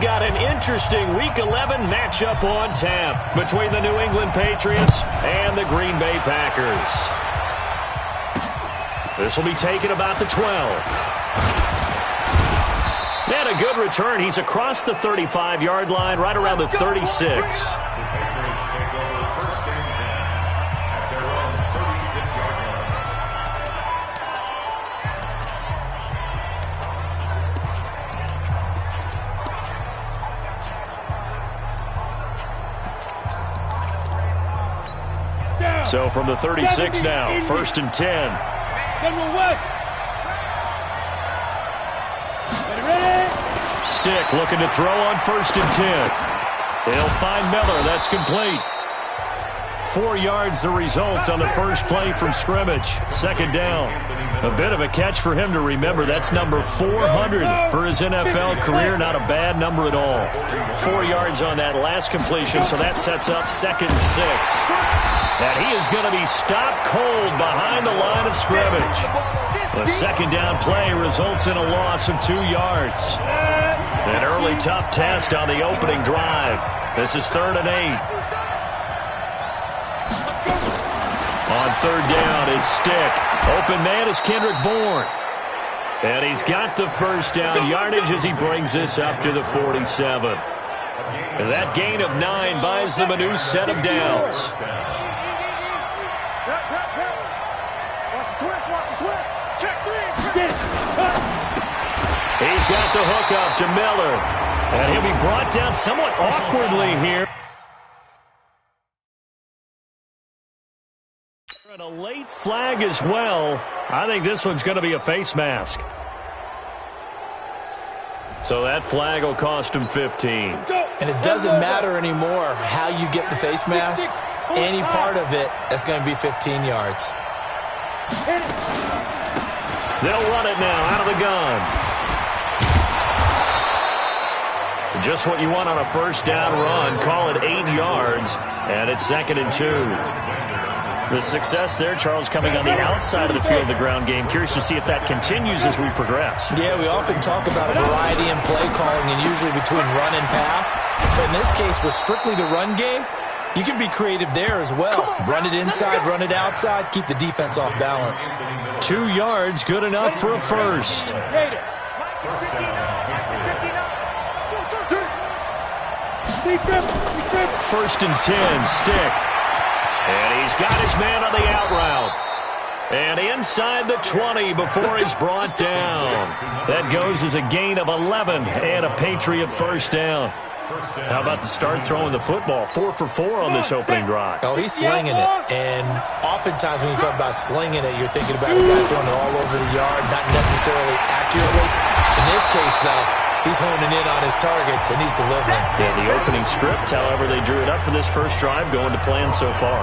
got an interesting Week 11 matchup on tap between the New England Patriots and the Green Bay Packers. This will be taken about the 12. And a good return. He's across the 35-yard line, right around the 36. So from the 36 now, 1st and 10. Stick looking to throw on 1st and 10. They'll find Miller. That's complete. 4 yards the result on the first play from scrimmage. 2nd down. A bit of a catch for him to remember. That's number 400 for his NFL career. Not a bad number at all. 4 yards on that last completion, so that sets up 2nd and 6. And he is going to be stopped cold behind the line of scrimmage. The 2nd down play results in a loss of 2 yards. An early tough test on the opening drive. This is 3rd and 8. On 3rd down, it's Stick. Open man is Kendrick Bourne. And he's got the 1st down yardage as he brings this up to the 47. And that gain of 9 buys them a new set of downs. He's got the hook up to Miller. And he'll be brought down somewhat awkwardly here. And a late flag as well. I think this one's going to be a face mask. So that flag will cost him 15. And it doesn't matter anymore how you get the face mask. Any part of it is going to be 15 yards. They'll run it now out of the gun. Just what you want on a 1st down run. Call it 8 yards, and it's 2nd and 2. The success there, Charles, coming on the outside of the field, the ground game. Curious to see if that continues as we progress. Yeah, we often talk about a variety in play calling and usually between run and pass. But in this case, with strictly the run game, you can be creative there as well. Run it inside, run it outside, keep the defense off balance. 2 yards, good enough for a 1st. 1st and 10, Stick. And he's got his man on the out route. And inside the 20 before he's brought down. That goes as a gain of 11 and a Patriot 1st down. How about the start throwing the football? 4 for 4 on this opening drive. Oh, he's slinging it. And oftentimes when you talk about slinging it, you're thinking about a guy throwing it all over the yard, not necessarily accurately. In this case, though, he's honing in on his targets, and he's delivering. Yeah, the opening script, however, they drew it up for this first drive, going to plan so far.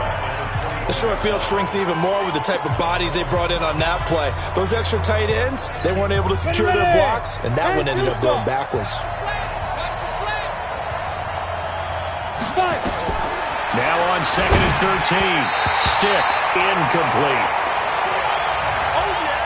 The short field shrinks even more with the type of bodies they brought in on that play. Those extra tight ends, they weren't able to secure their blocks, and that one ended up going backwards. Now on 2nd and 13. Stick, incomplete.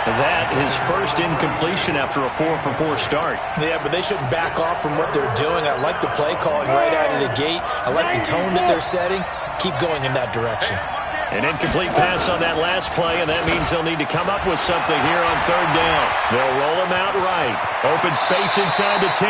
That is 1st incompletion after a 4 for 4 start. Yeah, but they shouldn't back off from what they're doing. I like the play calling right out of the gate. I like the tone that they're setting. Keep going in that direction. An incomplete pass on that last play, and that means they'll need to come up with something here on 3rd down. They'll roll him out right. Open space inside the 10.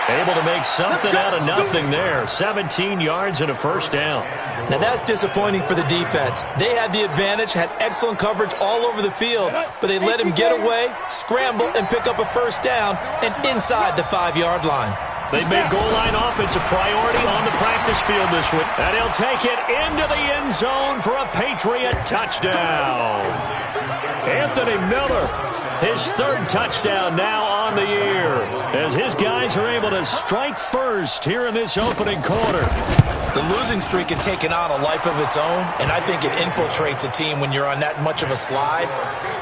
Able to make something out of nothing there. 17 yards and a 1st down. Now that's disappointing for the defense. They had the advantage, had excellent coverage all over the field, but they let him get away, scramble, and pick up a 1st down and inside the 5-yard line. They've made goal line offense a priority on the practice field this week. And he'll take it into the end zone for a Patriot touchdown. Anthony Miller, his 3rd touchdown now on the year, as his guys are able to strike first here in this opening quarter. The losing streak had taken on a life of its own, and I think it infiltrates a team when you're on that much of a slide.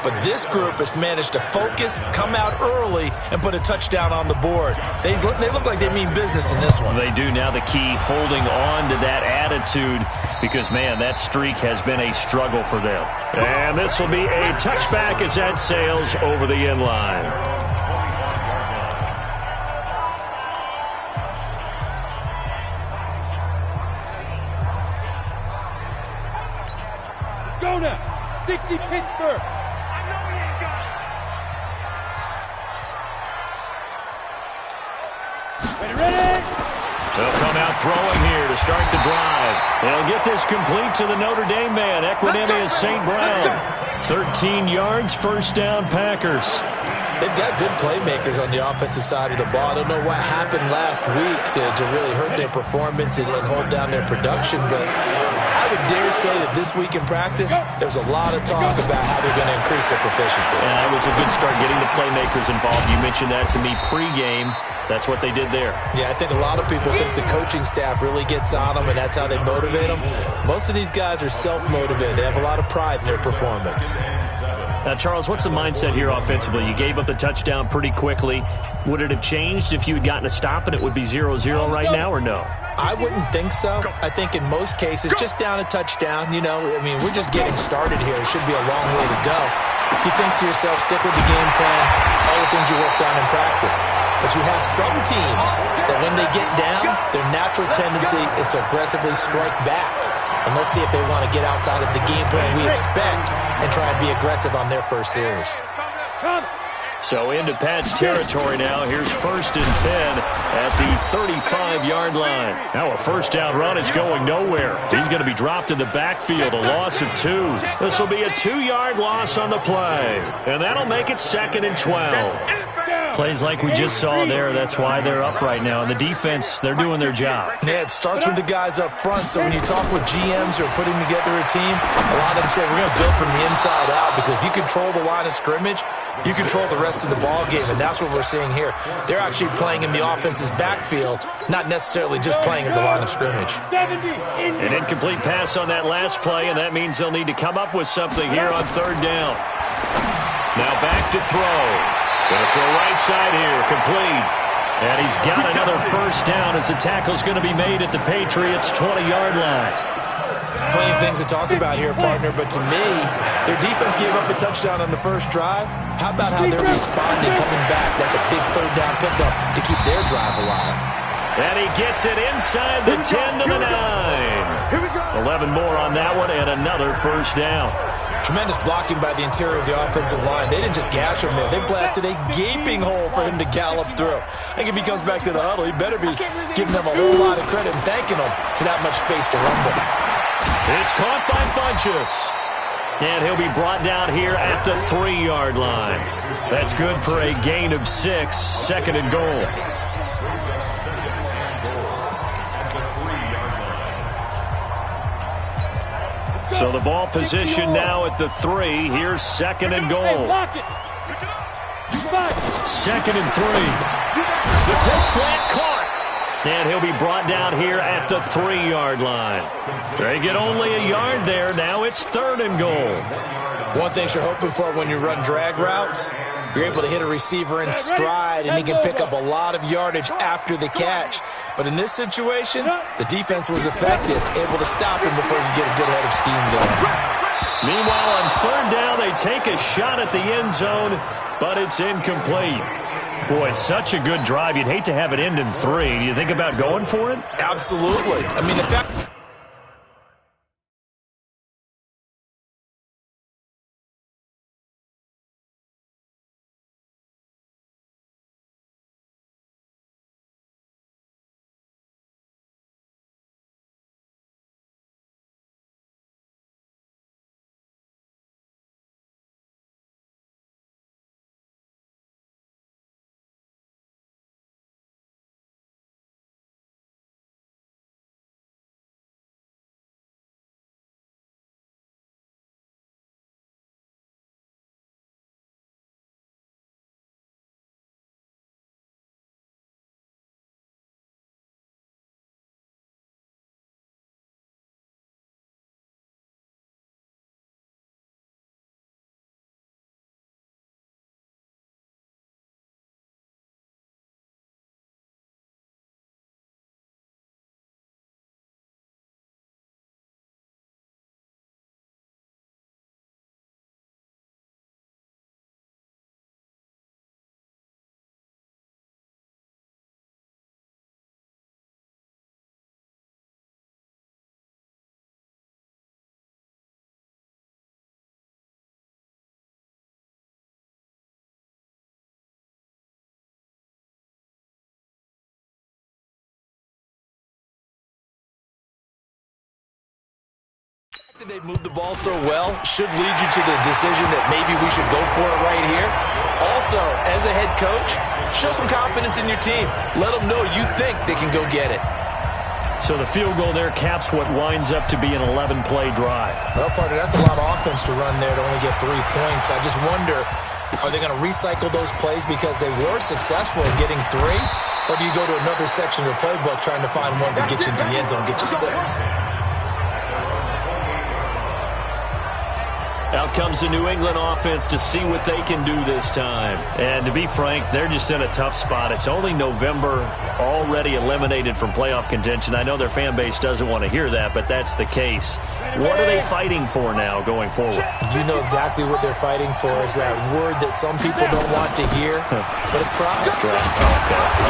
But this group has managed to focus, come out early, and put a touchdown on the board. They look like they mean business in this one. They do. Now the key, holding on to that attitude, because, man, that streak has been a struggle for them. And this will be a touchback as that sails over the end line. 60 Pittsburgh. Ready? They'll come out throwing here to start the drive. They'll get this complete to the Notre Dame man, Equinemius St. Brown. 13 yards, first down, Packers. They've got good playmakers on the offensive side of the ball. I don't know what happened last week to really hurt their performance and hold down their production, but I would dare say that this week in practice, there's a lot of talk about how they're going to increase their proficiency. And that was a good start getting the playmakers involved. You mentioned that to me pregame. That's what they did there. Yeah, I think a lot of people think the coaching staff really gets on them, and that's how they motivate them. Most of these guys are self-motivated. They have a lot of pride in their performance. Now, Charles, what's the mindset here offensively? You gave up the touchdown pretty quickly. Would it have changed if you had gotten a stop and it would be 0-0 right now, or no? I wouldn't think so. I think in most cases, just down a touchdown, we're just getting started here. It should be a long way to go. You think to yourself, stick with the game plan, all the things you worked on in practice. But you have some teams that when they get down, their natural tendency is to aggressively strike back. And let's see if they want to get outside of the game plan we expect and try and be aggressive on their first series. So into Pat's territory now. Here's 1st and 10 at the 35-yard line. Now a first down run is going nowhere. He's going to be dropped in the backfield, a loss of 2. This will be a 2-yard loss on the play. And that'll make it 2nd and 12. Plays like we just saw there. That's why they're up right now. And the defense, they're doing their job. Yeah, it starts with the guys up front. So when you talk with GMs who are putting together a team, a lot of them say we're going to build from the inside out, because if you control the line of scrimmage, you control the rest of the ball game, and that's what we're seeing here. They're actually playing in the offense's backfield, not necessarily just playing at the line of scrimmage. An incomplete pass on that last play, and that means they'll need to come up with something here on 3rd down. Now back to throw. Going to throw right side here, complete. And he's got another first down as the tackle's going to be made at the Patriots' 20-yard line. Plenty of things to talk about here, partner, but to me, their defense gave up a touchdown on the first drive. How about how they're responding, coming back? That's a big 3rd down pickup to keep their drive alive. And he gets it inside the 10 to the 9. 11 more on that one, and another first down. Tremendous blocking by the interior of the offensive line. They didn't just gash him there. They blasted a gaping hole for him to gallop through. I think if he comes back to the huddle, he better be giving them a whole lot of credit and thanking them for that much space to run with. It's caught by Funchess. And he'll be brought down here at the 3-yard line. That's good for a gain of 6, 2nd and goal. So the ball position now at the 3. Here's 2nd and goal. 2nd and 3. The quick slant caught. And he'll be brought down here at the 3-yard line. They get only a yard there. Now it's 3rd and goal. One thing you're hoping for when you run drag routes, you're able to hit a receiver in stride, and he can pick up a lot of yardage after the catch. But in this situation, the defense was effective, able to stop him before he could get a good head of steam going. Meanwhile, on 3rd down, they take a shot at the end zone, but it's incomplete. Boy, such a good drive. You'd hate to have it end in 3. Do you think about going for it? Absolutely. I mean, if that... that they moved the ball so well should lead you to the decision that maybe we should go for it right here. Also, as a head coach, show some confidence in your team. Let them know you think they can go get it. So the field goal there caps what winds up to be an 11-play drive. Well, partner, that's a lot of offense to run there to only get 3 points. I just wonder, are they going to recycle those plays because they were successful in getting 3? Or do you go to another section of the playbook trying to find ones that get you into the end zone, get you 6? Out comes the New England offense to see what they can do this time. And to be frank, they're just in a tough spot. It's only November, already eliminated from playoff contention. I know their fan base doesn't want to hear that, but that's the case. What are they fighting for now going forward? You know exactly what they're fighting for. Is that word that some people don't want to hear, but it's pride. Draft. Okay.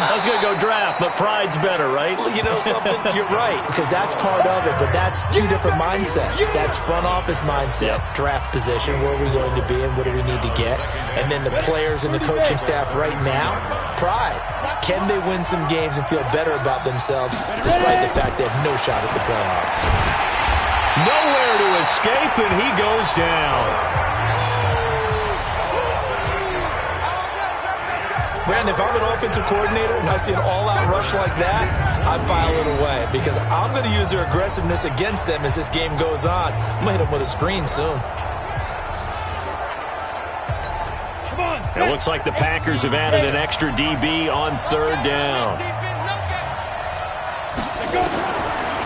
I was going to go draft, but pride's better, right? Well, you know something? You're right, because that's part of it, but that's two different mindsets. That's front office mindset, draft position, where are we going to be and what do we need to get? And then the players and the coaching staff right now, pride. Can they win some games and feel better about themselves despite the fact they have no shot at the playoffs? Nowhere to escape, and he goes down. Brandon, if I'm an offensive coordinator and I see an all-out rush like that, I file it away because I'm going to use their aggressiveness against them as this game goes on. I'm going to hit them with a screen soon. It looks like the Packers have added an extra DB on 3rd down.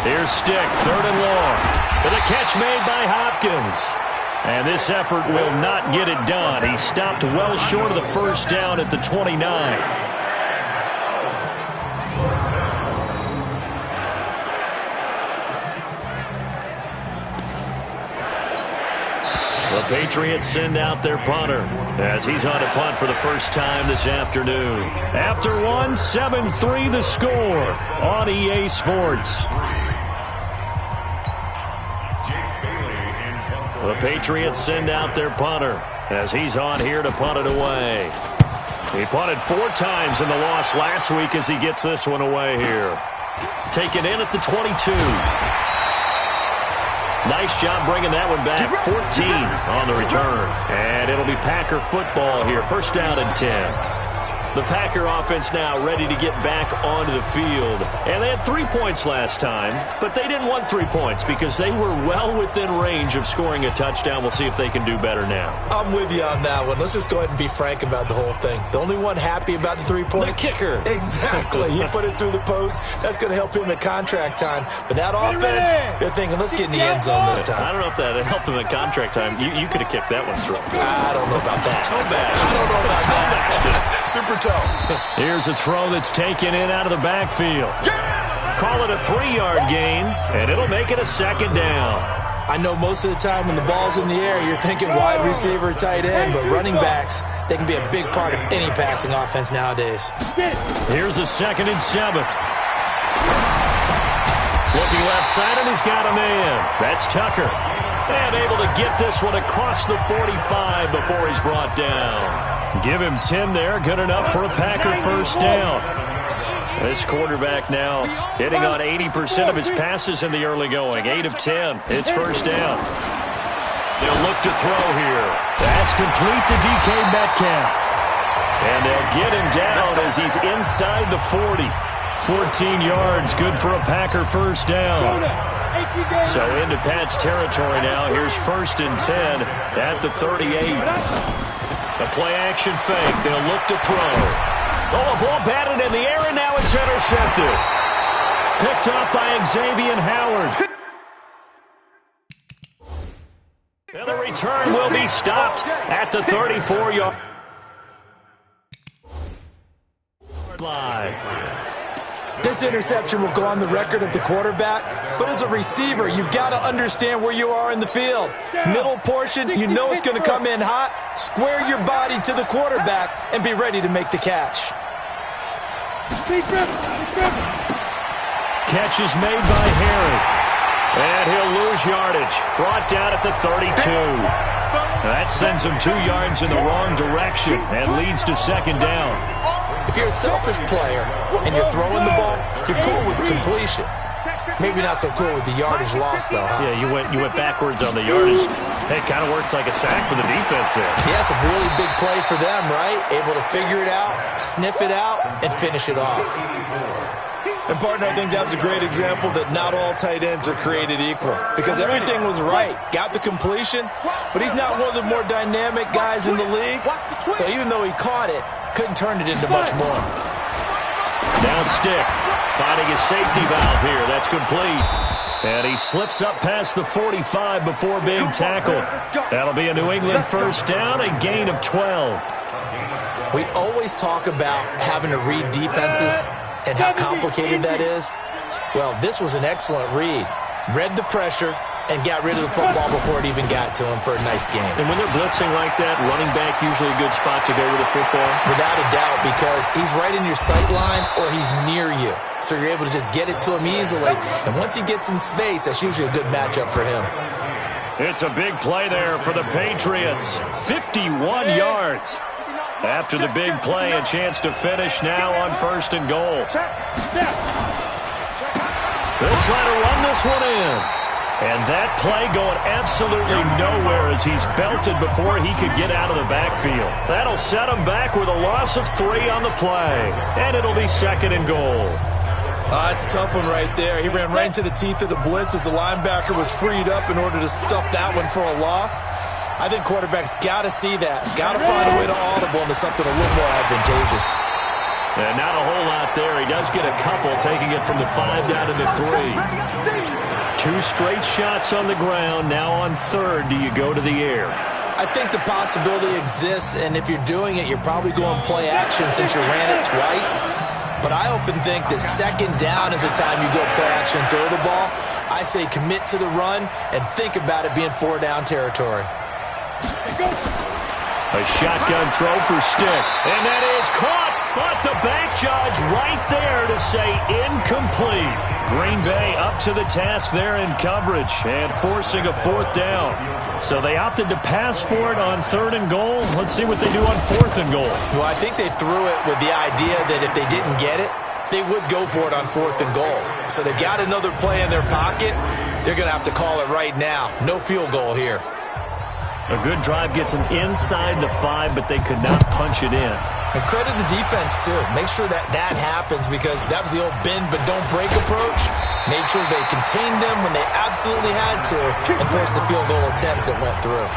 Here's Stick, 3rd and long. For the catch made by Hopkins. And this effort will not get it done. He stopped well short of the 1st down at the 29. The Patriots send out their punter as he's on a punt for the first time this afternoon. After one, 7-3 the score on EA Sports. The Patriots send out their punter as he's on here to punt it away. He punted 4 times in the loss last week as he gets this one away here. Taken in at the 22. Nice job bringing that one back. 14 on the return. And it'll be Packer football here. 1st down and 10. The Packer offense now ready to get back onto the field. And they had 3 points last time, but they didn't want 3 points because they were well within range of scoring a touchdown. We'll see if they can do better now. I'm with you on that one. Let's just go ahead and be frank about the whole thing. The only one happy about the 3-point? The kicker. Exactly. He put it through the post. That's going to help him at contract time. But that offense, they're thinking, let's get in the end zone this time. I don't know if that helped him at contract time. You could have kicked that one through. I don't know about that. Toe bash. I don't know about that. Super toe. Here's a throw that's taken in out of the backfield. Call it a 3-yard gain, and it'll make it a 2nd down. I know most of the time when the ball's in the air, you're thinking wide receiver, tight end, but running backs, they can be a big part of any passing offense nowadays. Here's a 2nd and 7. Looking left side, and he's got a man. That's Tucker. And able to get this one across the 45 before he's brought down. Give him 10 there. Good enough for a Packer 1st down. This quarterback now hitting on 80% of his passes in the early going. 8 of 10. It's 1st down. They'll look to throw here. That's complete to DK Metcalf. And they'll get him down as he's inside the 40. 14 yards. Good for a Packer 1st down. So into Pat's territory now. Here's 1st and 10 at the 38. The play-action fake. They'll look to throw. Oh, a ball batted in the air, and now it's intercepted. Picked up by Xavier Howard. And the return will be stopped at the 34-yard line. This interception will go on the record of the quarterback, but as a receiver, you've got to understand where you are in the field. Middle portion, you know it's going to come in hot. Square your body to the quarterback and be ready to make the catch. Catch is made by Harry. And he'll lose yardage. Brought down at the 32. That sends him 2 yards in the wrong direction and leads to 2nd down. If you're a selfish player and you're throwing the ball, you're cool with the completion. Maybe not so cool with the yardage loss, though, huh? Yeah, you went backwards on the yardage. Hey, it kind of works like a sack for the defense there. Yeah, it's a really big play for them, right? Able to figure it out, sniff it out, and finish it off. And, partner, I think that's a great example that not all tight ends are created equal, because everything was right. Got the completion, but he's not one of the more dynamic guys in the league. So even though he caught it, couldn't turn it into much more. Now Stick finding his safety valve here. That's complete. And he slips up past the 45 before being tackled. That'll be a New England first down, a gain of 12. We always talk about having to read defenses and how complicated that is. Well, this was an excellent read. Read the pressure and got rid of the football before it even got to him for a nice game. And when they're blitzing like that, running back usually a good spot to go with the football? Without a doubt, because he's right in your sight line or he's near you. So you're able to just get it to him easily. And once he gets in space, that's usually a good matchup for him. It's a big play there for the Patriots. 51 yards. After the big play, a chance to finish now on 1st and goal. They'll try to run this one in. And that play going absolutely nowhere as he's belted before he could get out of the backfield. That'll set him back with a loss of 3 on the play. And it'll be 2nd and goal. It's a tough one right there. He ran right into the teeth of the blitz as the linebacker was freed up in order to stuff that one for a loss. I think quarterbacks got to see that. Got to find a way to audible into something a little more advantageous. And not a whole lot there. He does get a couple, taking it from the 5 down to the 3. 2 straight shots on the ground. Now on 3rd, do you go to the air? I think the possibility exists, and if you're doing it, you're probably going play action since you ran it twice. But I often think that 2nd down is the time you go play action and throw the ball. I say commit to the run and think about it being 4 down territory. A shotgun throw for Stick. And that is caught, but the bank judge right there to say incomplete. Green Bay up to the task there in coverage and forcing a 4th down. So they opted to pass for it on 3rd and goal. Let's see what they do on 4th and goal. Well, I think they threw it with the idea that if they didn't get it, they would go for it on 4th and goal. So they've got another play in their pocket. They're going to have to call it right now. No field goal here. A good drive gets them inside the 5, but they could not punch it in. And credit the defense, too. Make sure that happens because that was the old bend but don't break approach. Made sure they contained them when they absolutely had to and forced the field goal attempt that went through.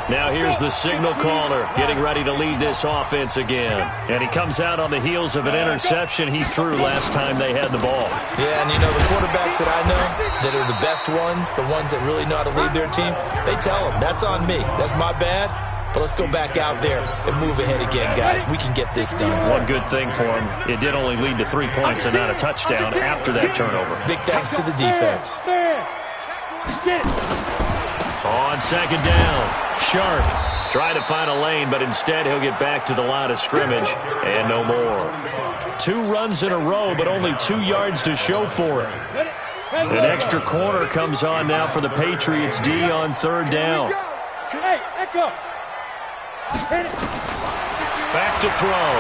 Now here's the signal caller getting ready to lead this offense again. And he comes out on the heels of an interception he threw last time they had the ball. Yeah, and you know, the quarterbacks that I know that are the best ones, the ones that really know how to lead their team, they tell them, that's on me. That's my bad. But let's go back out there and move ahead again, guys. We can get this done. One good thing for him, it did only lead to 3 points and not a touchdown after that turnover. Big thanks to the defense. On 2nd down, Sharp trying to find a lane, but instead he'll get back to the line of scrimmage and no more. 2 runs in a row, but only 2 yards to show for it. An extra corner comes on now for the Patriots D on 3rd down. Back to throw.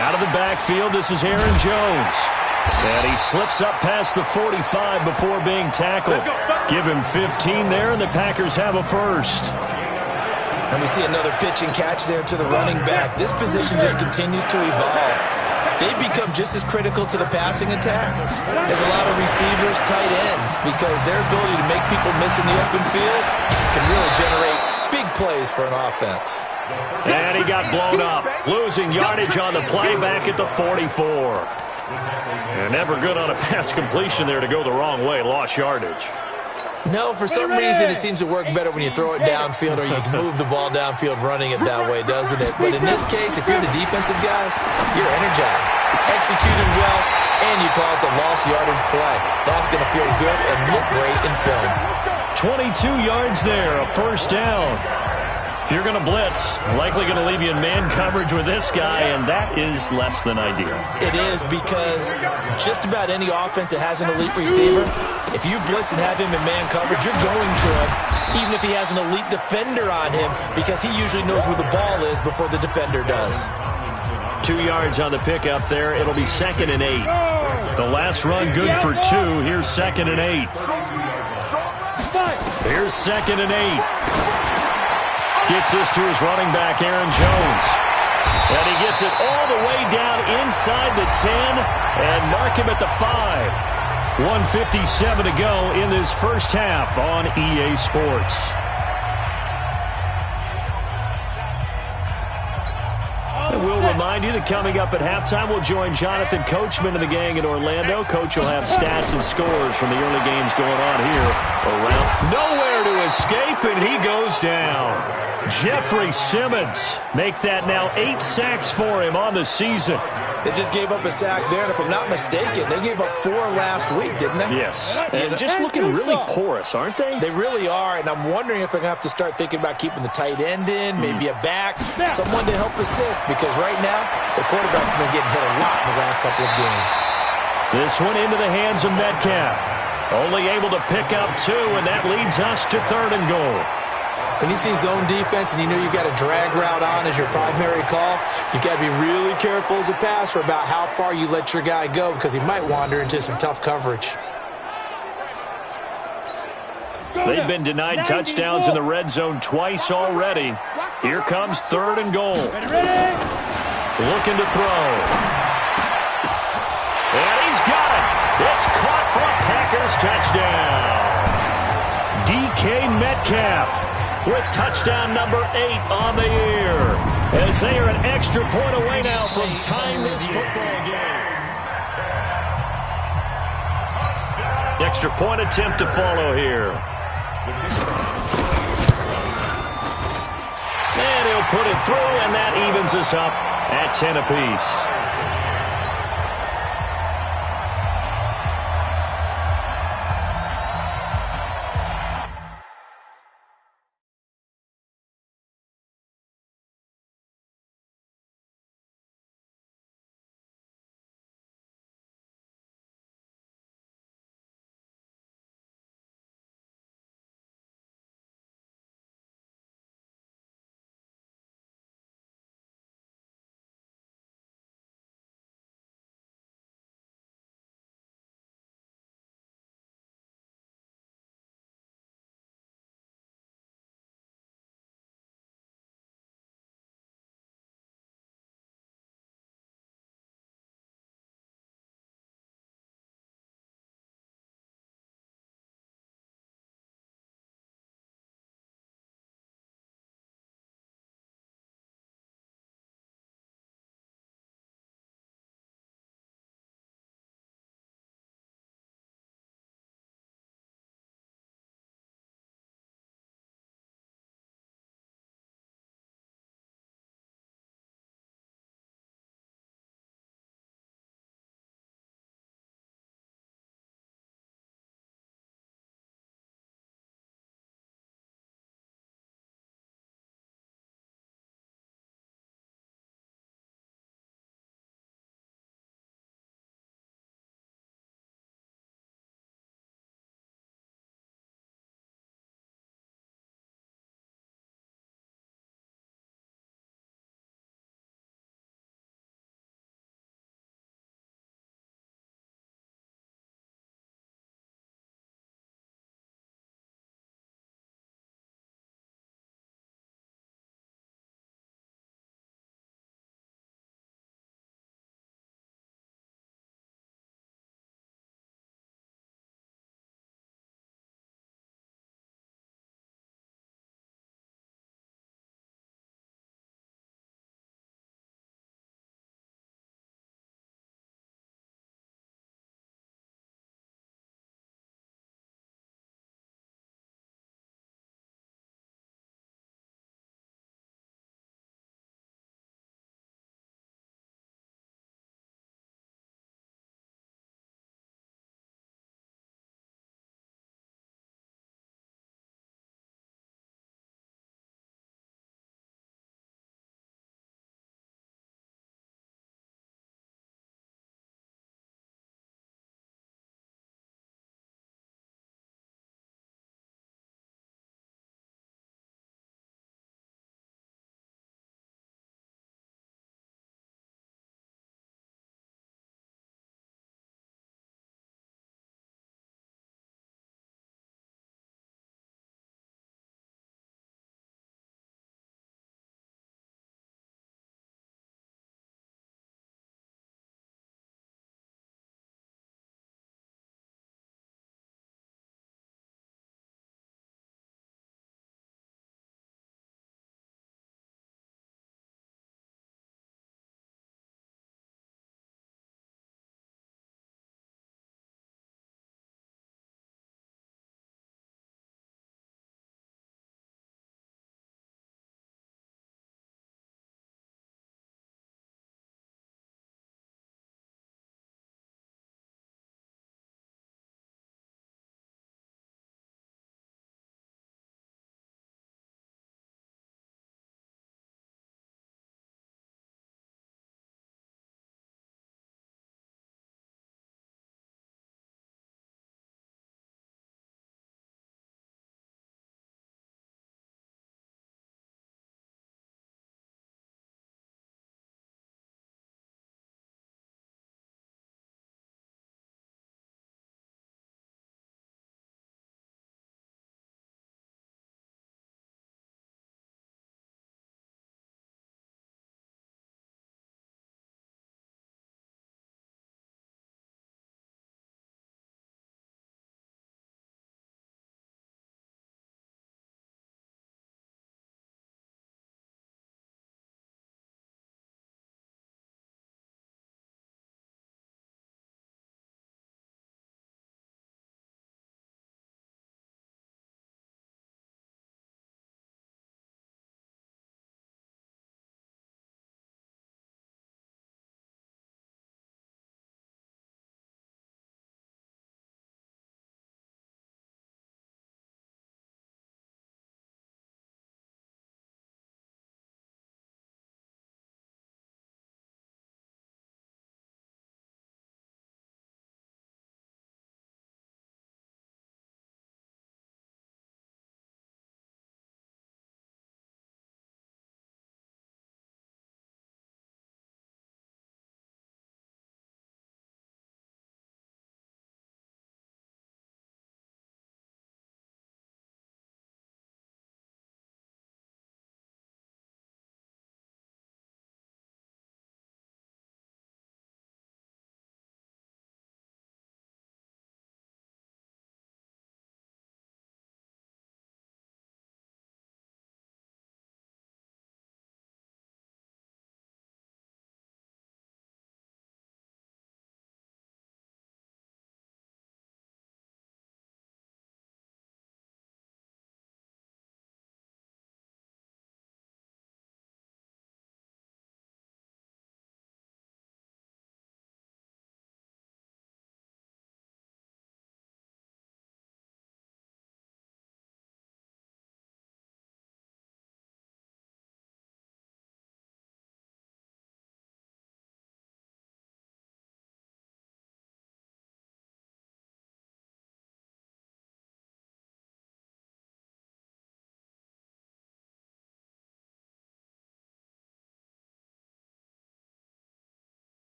Out of the backfield, this is Aaron Jones. And he slips up past the 45 before being tackled. Give him 15 there, and the Packers have a first. And we see another pitch and catch there to the running back. This position just continues to evolve. They become just as critical to the passing attack as a lot of receivers, tight ends, because their ability to make people miss in the open field can really generate big plays for an offense. And he got blown up, losing yardage on the play back at the 44. And never good on a pass completion there to go the wrong way, lost yardage. No, for some reason it seems to work better when you throw it downfield or you can move the ball downfield running it that way, doesn't it? But in this case, if you're the defensive guys, you're energized, executed well, and you caused a lost yardage play. That's going to feel good and look great in film. 22 yards there, a first down. If you're going to blitz, likely going to leave you in man coverage with this guy, and that is less than ideal. It is because just about any offense that has an elite receiver, if you blitz and have him in man coverage, you're going to him, even if he has an elite defender on him, because he usually knows where the ball is before the defender does. 2 yards on the pickup there. It'll be 2nd and 8. The last run good for 2. Here's 2nd and 8. Here's 2nd and 8. Gets this to his running back, Aaron Jones. And he gets it all the way down inside the 10 and mark him at the 5. 1:57 to go in this first half on EA Sports. And we'll remind you that coming up at halftime, we'll join Jonathan Coachman and the gang in Orlando. Coach will have stats and scores from the early games going on here around. Nowhere to escape, and he goes down. Jeffrey Simmons make that now 8 sacks for him on the season. They just gave up a sack there, and if I'm not mistaken, they gave up 4 last week, didn't they? Yes, and just looking really porous, aren't they? They really are, and I'm wondering if they're going to have to start thinking about keeping the tight end in, maybe a back, someone to help assist, because right now, the quarterback's been getting hit a lot in the last couple of games. This one into the hands of Metcalf. Only able to pick up 2, and that leads us to 3rd and goal. When you see zone defense and you know you've got a drag route on as your primary call, you've got to be really careful as a passer about how far you let your guy go because he might wander into some tough coverage. They've been denied touchdowns in the red zone twice already. Here comes 3rd and goal. Looking to throw. And he's got it. It's caught for a Packers touchdown. DK Metcalf with touchdown number 8 on the year, as they are an extra point away now from tying this football game. Extra point attempt to follow here. And he'll put it through, and that evens us up at 10 apiece.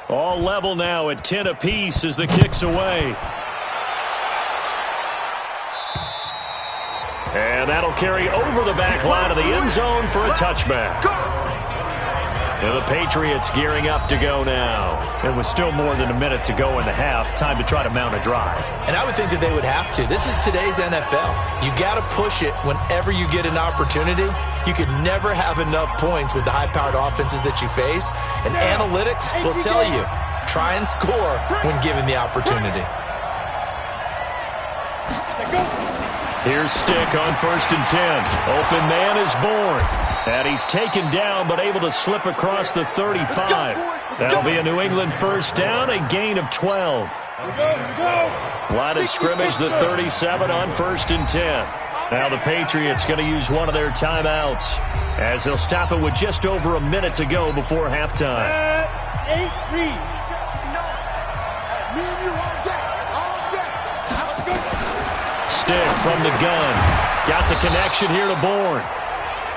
All level now at 10 apiece as the kick's away. And that'll carry over the back line of the end zone for a touchback. And the Patriots gearing up to go now. And with still more than a minute to go in the half, time to try to mount a drive. And I would think that they would have to. This is today's NFL. You got to push it whenever you get an opportunity. You could never have enough points with the high-powered offenses that you face. And analytics will tell you, try and score when given the opportunity. Here's Stick on 1st and 10. Open man is born. And he's taken down but able to slip across the 35. That'll be a New England first down, a gain of 12. Line of scrimmage, the 37 on 1st and 10. Now the Patriots going to use one of their timeouts as they'll stop it with just over a minute to go before halftime. 8-3. Stick from the gun. Got the connection here to Bourne.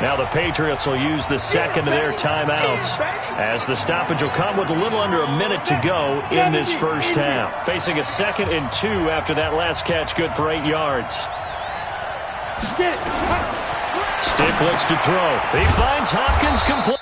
Now the Patriots will use the second of their timeouts as the stoppage will come with a little under a minute to go in this first half. Facing a 2nd and 2 after that last catch, good for 8 yards. Stick looks to throw. He finds Hopkins complete.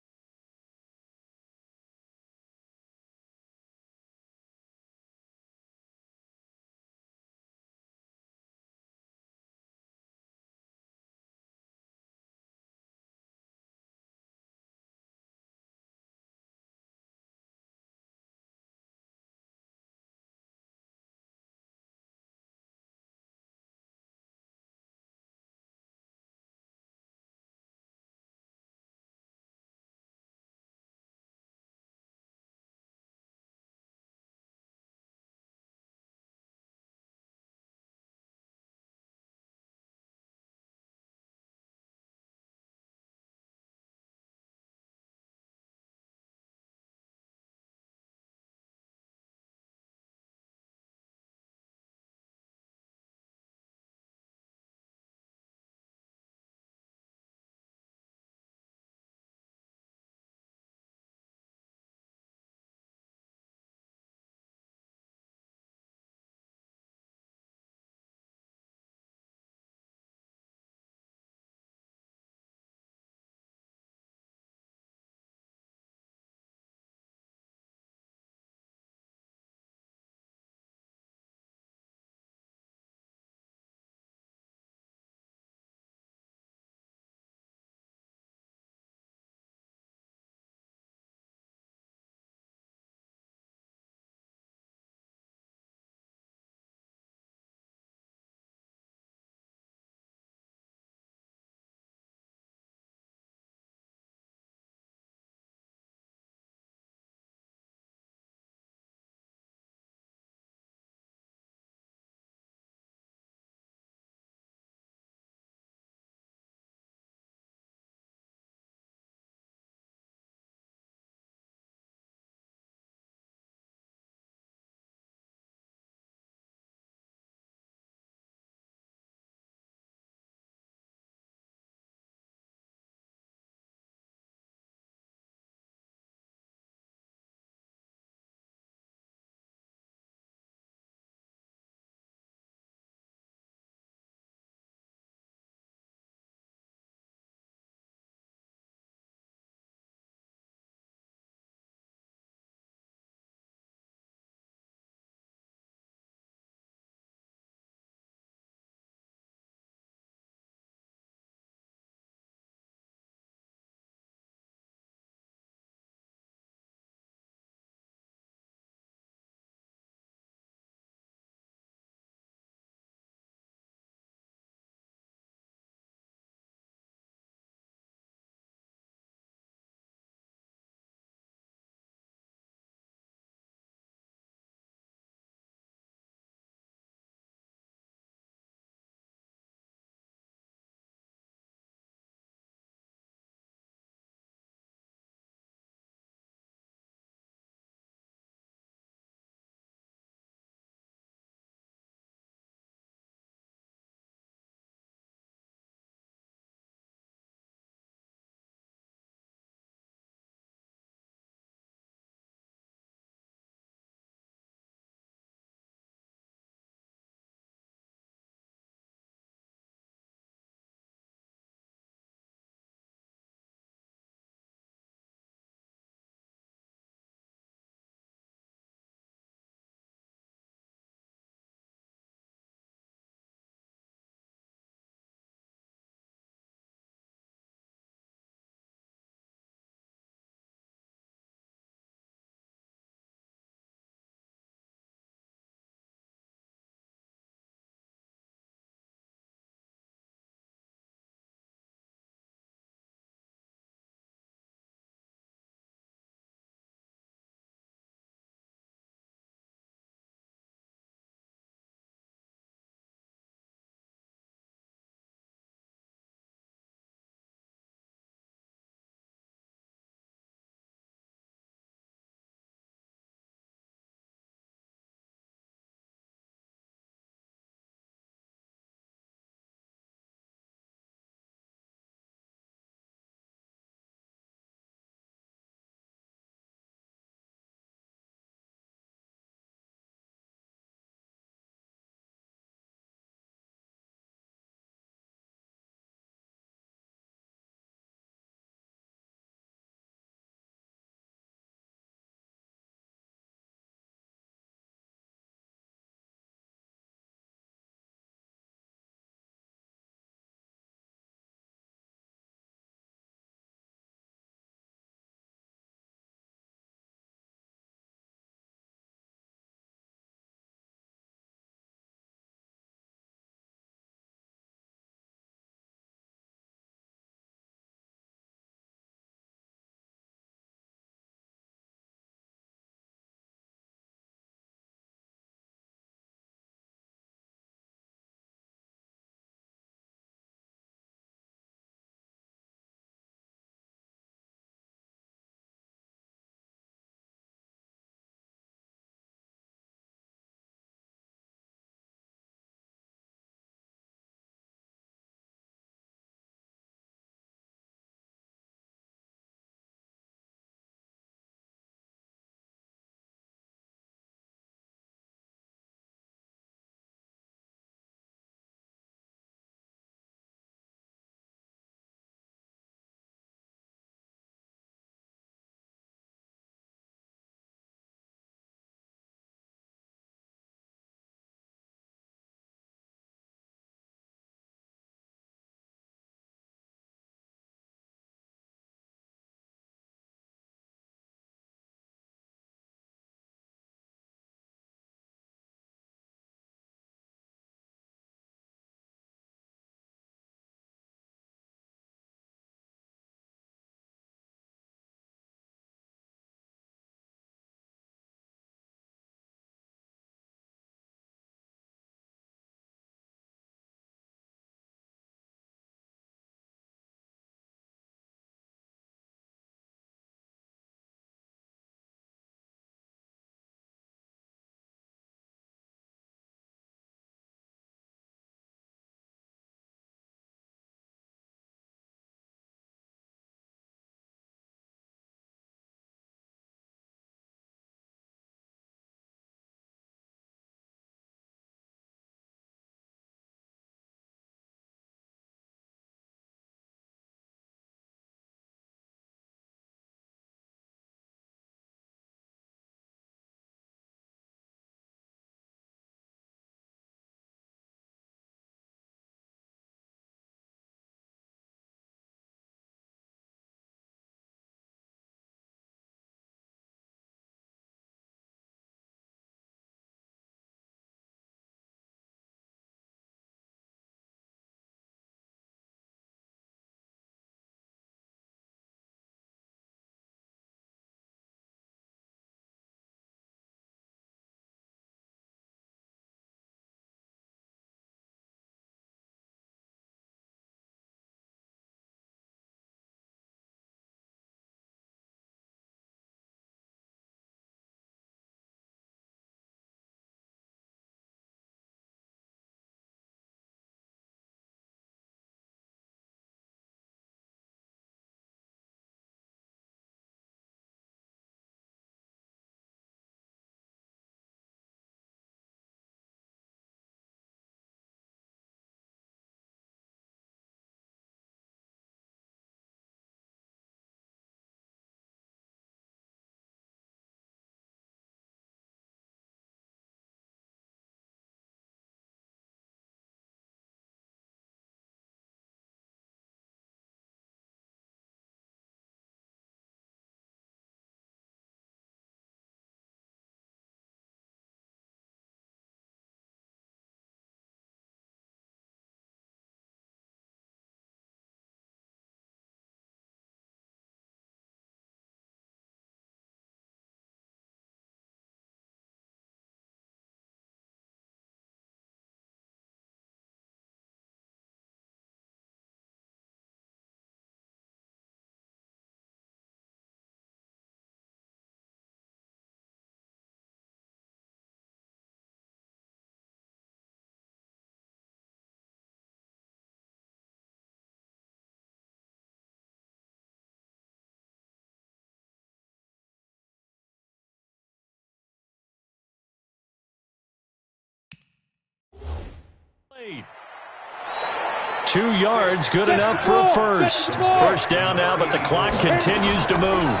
2 yards, good enough for a first. First down now, but the clock continues to move.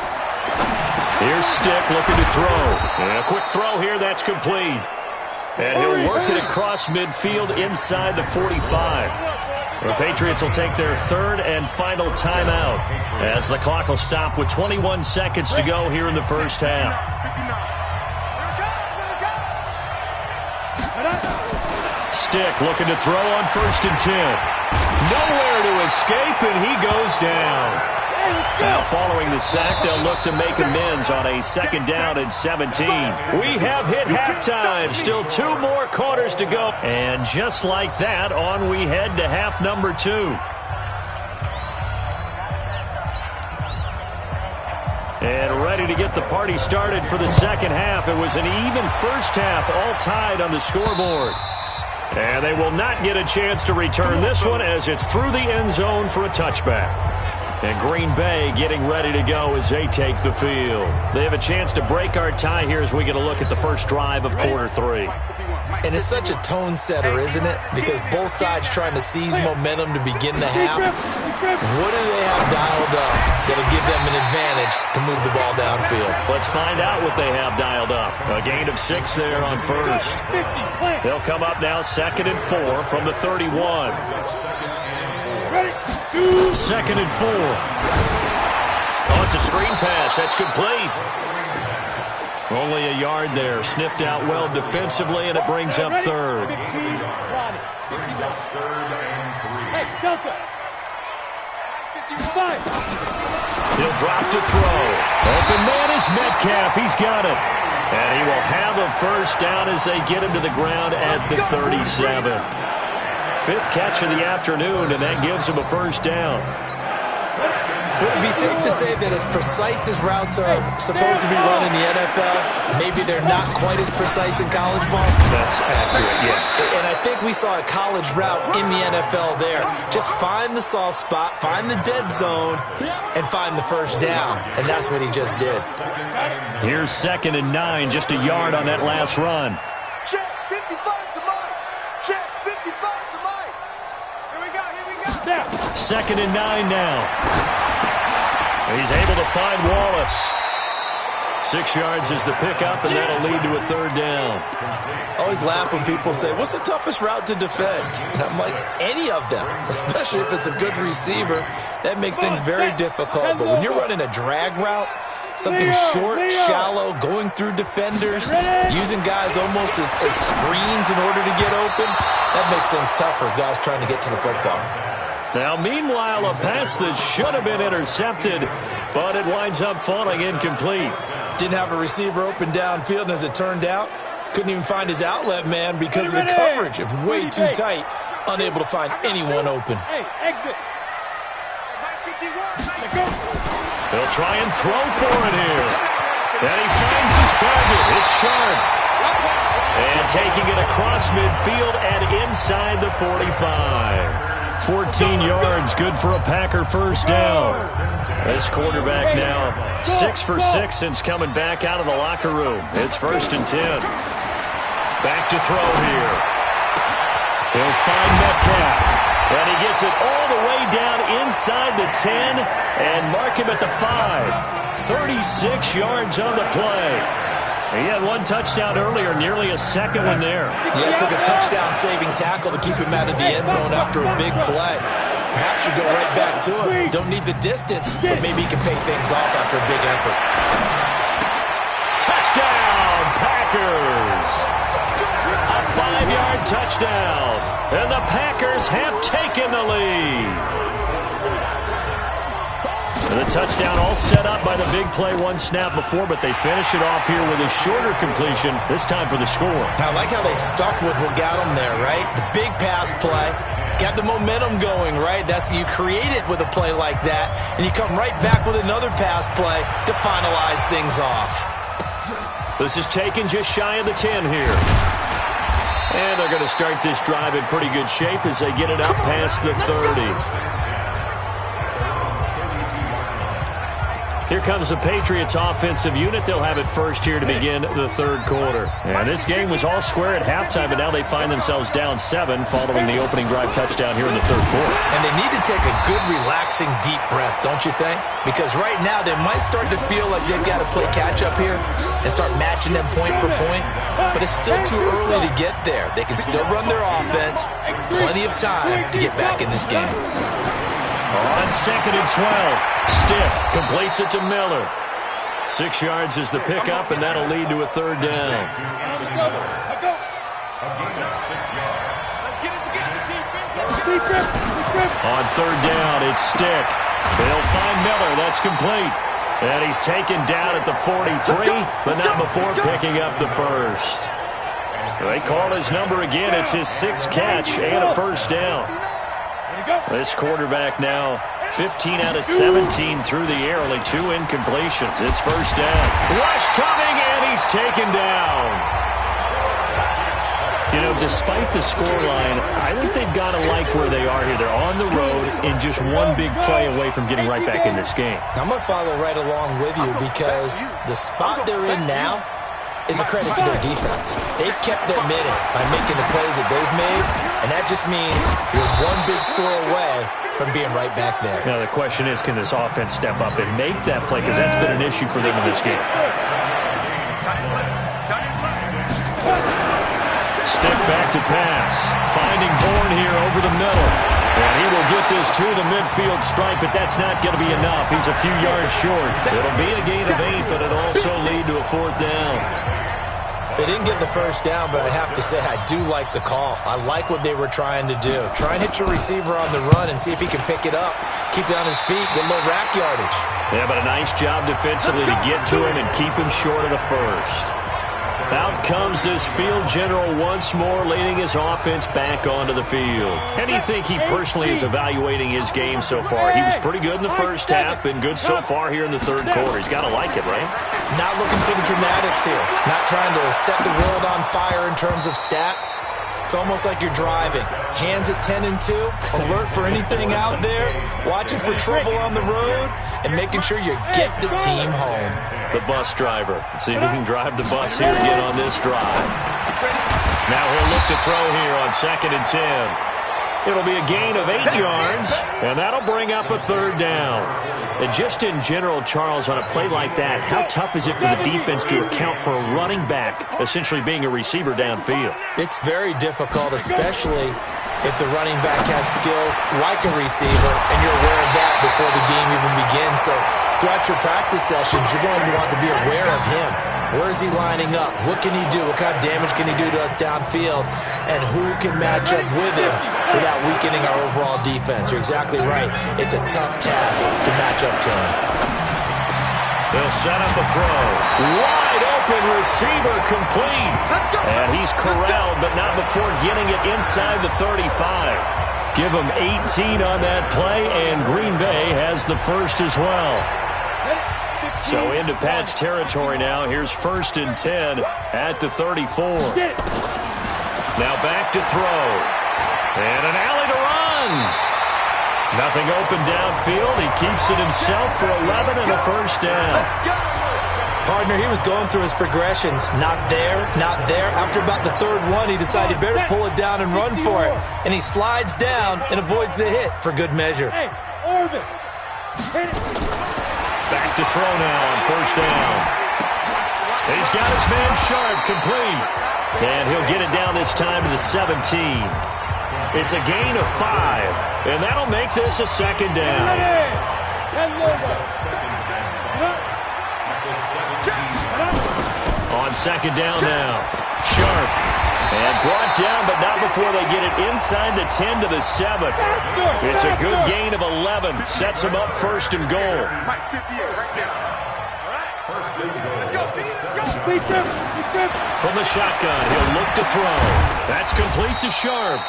Here's Stick looking to throw. And a quick throw here, that's complete. And he'll work it across midfield inside the 45. The Patriots will take their third and final timeout as the clock will stop with 21 seconds to go here in the first half. Stick looking to throw on 1st and 10. Nowhere to escape, and he goes down. Now following the sack, they'll look to make amends on a 2nd down and 17. We have hit halftime. Still 2 more quarters to go. And just like that, on we head to half number 2. And ready to get the party started for the second half. It was an even first half, all tied on the scoreboard. And they will not get a chance to return this one as it's through the end zone for a touchback. And Green Bay getting ready to go as they take the field. They have a chance to break our tie here as we get a look at the first drive of quarter 3. And it's such a tone setter, isn't it? Because both sides trying to seize momentum to begin the half. What do they have dialed up that'll give them an advantage to move the ball downfield? Let's find out what they have dialed up. A gain of 6 there on first. They'll come up now 2nd and 4 from the 31. 2nd and 4. Oh, it's a screen pass. That's complete. Only a yard there. Sniffed out well defensively, and it brings up 3rd. He'll drop to throw. Open man is Metcalf. He's got it. And he will have a first down as they get him to the ground at the 37. 5th catch of the afternoon, and that gives him a first down. Would it be safe to say that as precise as routes are supposed to be run in the NFL, maybe they're not quite as precise in college ball? That's accurate, yeah. And I think we saw a college route in the NFL there. Just find the soft spot, find the dead zone, and find the first down. And that's what he just did. Here's 2nd and 9, just a yard on that last run. Check 55 to Mike. Check 55 to Mike. Here we go, here we go. Now. 2nd and 9 now. He's able to find Wallace. 6 yards is the pickup, and that'll lead to a 3rd down. I always laugh when people say, what's the toughest route to defend? And I'm like, any of them, especially if it's a good receiver. That makes things very difficult. But when you're running a drag route, something short, shallow, going through defenders, using guys almost as screens in order to get open, that makes things tough for guys trying to get to the football. Now, meanwhile, a pass that should have been intercepted, but it winds up falling incomplete. Didn't have a receiver open downfield, and as it turned out, couldn't even find his outlet man because of the coverage. It was way too tight, unable to find anyone open. Hey, exit. They'll try and throw for it here. And he finds his target. It's Sharp. And taking it across midfield and inside the 45. 14 yards, good for a Packer first down. This quarterback now 6 for 6 since coming back out of the locker room. It's 1st and 10. Back to throw here. He'll find Metcalf. And he gets it all the way down inside the 10 and mark him at the 5. 36 yards on the play. He had 1 touchdown earlier, nearly a second one there. Yeah, it took a touchdown-saving tackle to keep him out of the end zone after a big play. Perhaps you go right back to him. Don't need the distance, but maybe he can pay things off after a big effort. Touchdown, Packers! A 5-yard touchdown, and the Packers have taken the lead. The touchdown all set up by the big play 1 snap before, but they finish it off here with a shorter completion, this time for the score. I like how they stuck with what got them there, right? The big pass play, got the momentum going, right? That's you create it with a play like that, and you come right back with another pass play to finalize things off. This is taken just shy of the 10 here. And they're going to start this drive in pretty good shape as they get it out past the 30. Here comes the Patriots offensive unit. They'll have it first here to begin the third quarter. And this game was all square at halftime, but now they find themselves down 7 following the opening drive touchdown here in the third quarter. And they need to take a good, relaxing, deep breath, don't you think? Because right now they might start to feel like they've got to play catch-up here and start matching them point for point. But it's still too early to get there. They can still run their offense. Plenty of time to get back in this game. On 2nd and 12, Stick completes it to Miller. 6 yards is the pickup, and that'll lead to a third down. On third down, it's Stick. They'll find Miller. That's complete. And he's taken down at the 43, but not before picking up the first. They call his number again. It's his 6th catch and a first down. This quarterback now 15 out of 17 through the air, only 2 incompletions. It's first down. Rush coming, and he's taken down. You know, despite the scoreline, I think they've got to like where they are here. They're on the road and just one big play away from getting right back in this game. I'm going to follow right along with you because the spot they're in now is a credit to their defense. They've kept them in it by making the plays that they've made, and that just means you're one big score away from being right back there. Now the question is, can this offense step up and make that play? Because that's been an issue for them in this game. Stick back to pass. Finding Bourne here over the middle. And he will get this to the midfield stripe, but that's not going to be enough. He's a few yards short. It'll be a gain of 8, but it'll also lead to a 4th down. They didn't get the first down, but I have to say I do like the call. I like what they were trying to do. Try and hit your receiver on the run and see if he can pick it up. Keep it on his feet, get a little rack yardage. Yeah, but a nice job defensively to get to him and keep him short of the first. Out comes this field general once more, leading his offense back onto the field. How do you think he personally is evaluating his game so far? He was pretty good in the first half, been good so far here in the third quarter. He's got to like it, right? Not looking for the dramatics here. Not trying to set the world on fire in terms of stats. It's almost like you're driving. Hands at 10 and 2, alert for anything out there, watching for trouble on the road, and making sure you get the team home. The bus driver. See if he can drive the bus here again on this drive. Now he'll look to throw here on 2nd and 10. It'll be a gain of 8 yards, and that'll bring up a third down. And just in general, Charles, on a play like that, how tough is it for the defense to account for a running back essentially being a receiver downfield? It's very difficult, especially if the running back has skills like a receiver, and you're aware of that before the game even begins. So throughout your practice sessions, you're going to want to be aware of him. Where is he lining up? What can he do? What kind of damage can he do to us downfield? And who can match up with him without weakening our overall defense? You're exactly right. It's a tough task to match up to him. They'll set up a throw. Wide open receiver complete. And he's corralled, but not before getting it inside the 35. Give him 18 on that play, and Green Bay has the first as well. So into Pat's territory now. Here's 1st and 10 at the 34. Now back to throw. And an alley to run. Nothing open downfield. He keeps it himself for 11 and a first down. Partner, he was going through his progressions. Not there, not there. After about the 3rd one, he decided better pull it down and run for it. And he slides down and avoids the hit for good measure. Back to throw now on 1st down. He's got his man Sharp complete. And he'll get it down this time to the 17. It's a gain of 5. And that'll make this a 2nd down. On 2nd down now. Sharp. And brought down, but not before they get it inside the 10 to the 7. It's a good gain of 11. Sets them up 1st and goal. From the shotgun, he'll look to throw. That's complete to Sharp.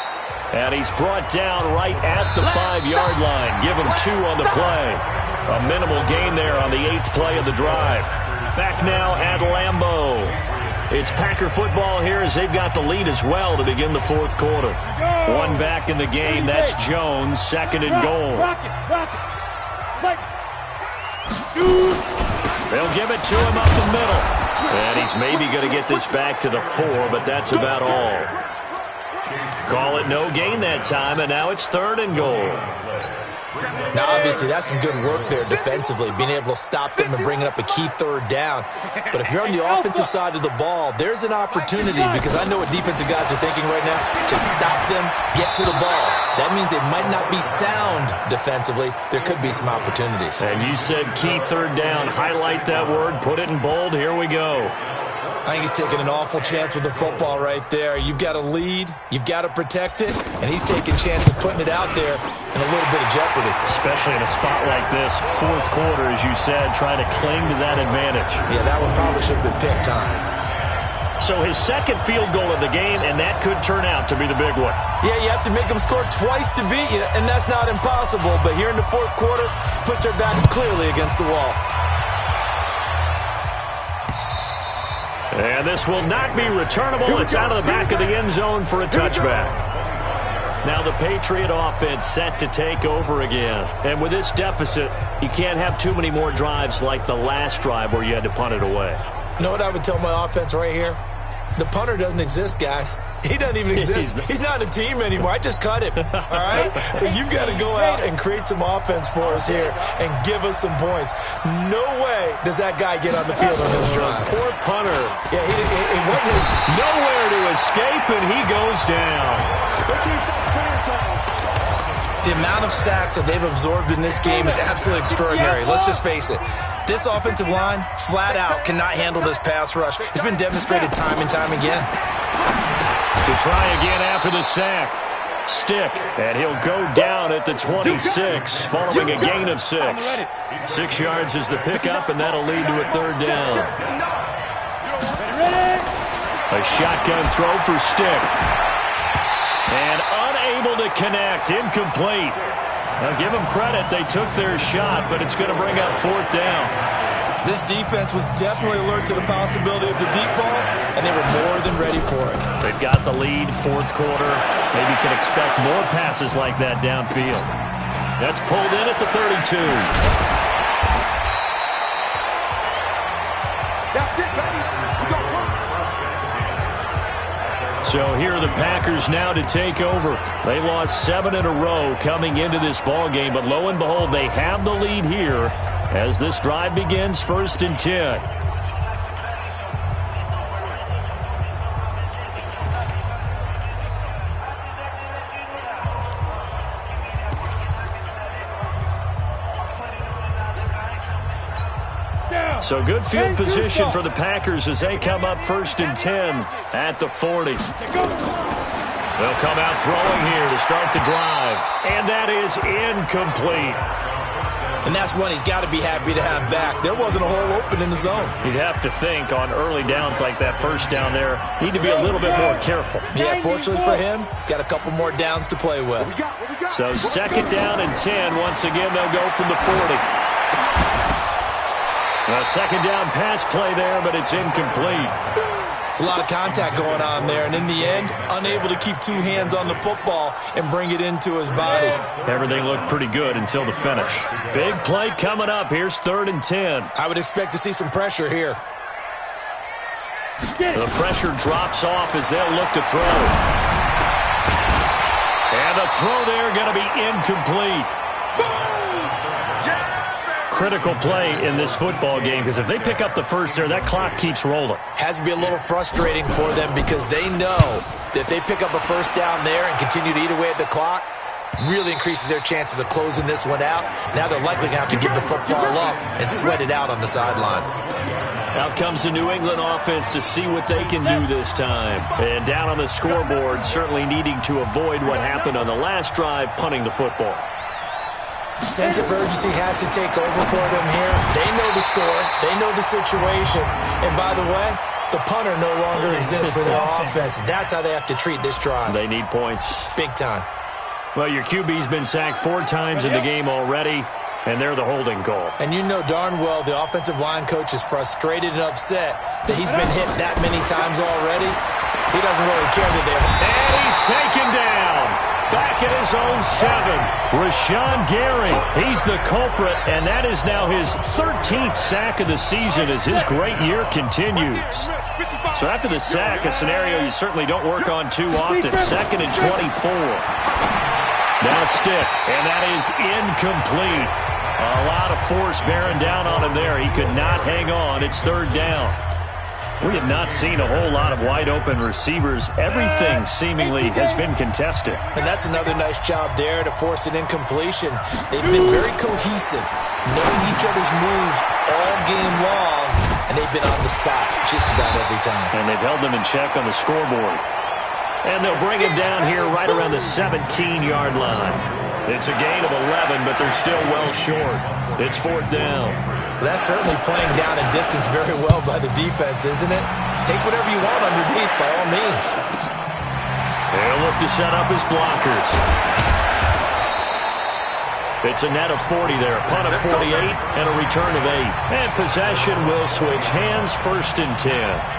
And he's brought down right at the 5-yard line. Give him 2 on the play. A minimal gain there on the 8th play of the drive. Back now at Lambeau. It's Packer football here as they've got the lead as well to begin the 4th quarter. One back in the game. That's Jones, 2nd and goal. Shoot! They'll give it to him up the middle. And he's maybe going to get this back to the 4, but that's about all. Call it no gain that time, and now it's 3rd and goal. Now, obviously, that's some good work there defensively, being able to stop them and bringing up a key 3rd down. But if you're on the offensive side of the ball, there's an opportunity, because I know what defensive guys are thinking right now. Just stop them, get to the ball. That means they might not be sound defensively. There could be some opportunities. And you said key 3rd down. Highlight that word. Put it in bold. Here we go. I think he's taking an awful chance with the football right there. You've got to lead, you've got to protect it, and he's taking chances putting it out there in a little bit of jeopardy. Especially in a spot like this, 4th quarter, as you said, trying to cling to that advantage. Yeah, that one probably should have been pick time. So his 2nd field goal of the game, and that could turn out to be the big one. Yeah, you have to make them score twice to beat you, and that's not impossible. But here in the 4th quarter, puts their backs clearly against the wall. And this will not be returnable. It's out of the back of the end zone for a touchback. Now the Patriot offense set to take over again. And with this deficit, you can't have too many more drives like the last drive where you had to punt it away. You know what I would tell my offense right here? The punter doesn't exist, guys. He doesn't even exist. He's not a team anymore. I just cut him, all right? So you've got to go out and create some offense for us here and give us some points. No way does that guy get on the field on this drive. Poor punter. Yeah, he wasn't his... Nowhere to escape, and he goes down. The amount of sacks that they've absorbed in this game is absolutely extraordinary. Let's just face it. This offensive line, flat out, cannot handle this pass rush. It's been demonstrated time and time again. To try again after the sack. Stick, and he'll go down at the 26, following a gain of 6. 6 yards is the pickup, and that'll lead to a 3rd down. A shotgun throw for Stick. And unable to connect, incomplete. Now give them credit, they took their shot, but it's going to bring up 4th down. This defense was definitely alert to the possibility of the deep ball, and they were more than ready for it. They've got the lead, 4th quarter. Maybe can expect more passes like that downfield. That's pulled in at the 32. That's it, baby. We go first. So here are the Packers now to take over. They lost 7 in a row coming into this ball game, but lo and behold, they have the lead here as this drive begins, 1st and 10. So good field position for the Packers as they come up 1st and 10 at the 40. They'll come out throwing here to start the drive. And that is incomplete. And that's one he's got to be happy to have back. There wasn't a hole open in the zone. You'd have to think on early downs like that 1st down there, need to be a little bit more careful. Yeah, fortunately for him, got a couple more downs to play with. So 2nd down and 10. Once again, they'll go from the 40. A 2nd down pass play there, but it's incomplete. It's a lot of contact going on there, and in the end, unable to keep 2 hands on the football and bring it into his body. Everything looked pretty good until the finish. Big play coming up. Here's 3rd and 10. I would expect to see some pressure here. The pressure drops off as they'll look to throw. And the throw there going to be incomplete. Critical play in this football game, because if they pick up the 1st there, that clock keeps rolling. Has to be a little frustrating for them because they know that if they pick up a 1st down there and continue to eat away at the clock, really increases their chances of closing this one out. Now they're likely going to have to give the football up and sweat it out on the sideline. Out comes the New England offense to see what they can do this time. And down on the scoreboard, certainly needing to avoid what happened on the last drive, punting the football. Sense of urgency has to take over for them here. They know the score. They know the situation. And by the way, the punter no longer exists for their offense. That's how they have to treat this drive. They need points. Big time. Well, your QB's been sacked 4 times in the game already, and they're the holding call. And you know darn well the offensive line coach is frustrated and upset that he's been hit that many times already. He doesn't really care that they... And he's taken down. back at his own 7. Rashawn Gary, he's the culprit, and that is now his 13th sack of the season as his great year continues. So after the sack, a scenario you certainly don't work on too often. 2nd and 24. Now stick, and that is incomplete. A lot of force bearing down on him there. He could not hang on. It's 3rd down. We have not seen a whole lot of wide-open receivers. Everything seemingly has been contested. And that's another nice job there to force an incompletion. They've been very cohesive, knowing each other's moves all game long, and they've been on the spot just about every time. And they've held them in check on the scoreboard. And they'll bring him down here right around the 17-yard line. It's a gain of 11, but they're still well short. It's 4th down. That's certainly playing down in distance very well by the defense, isn't it? Take whatever you want underneath, by all means. They'll look to set up his blockers. It's a net of 40 there. A punt of 48 and a return of 8. And possession will switch hands. 1st and 10.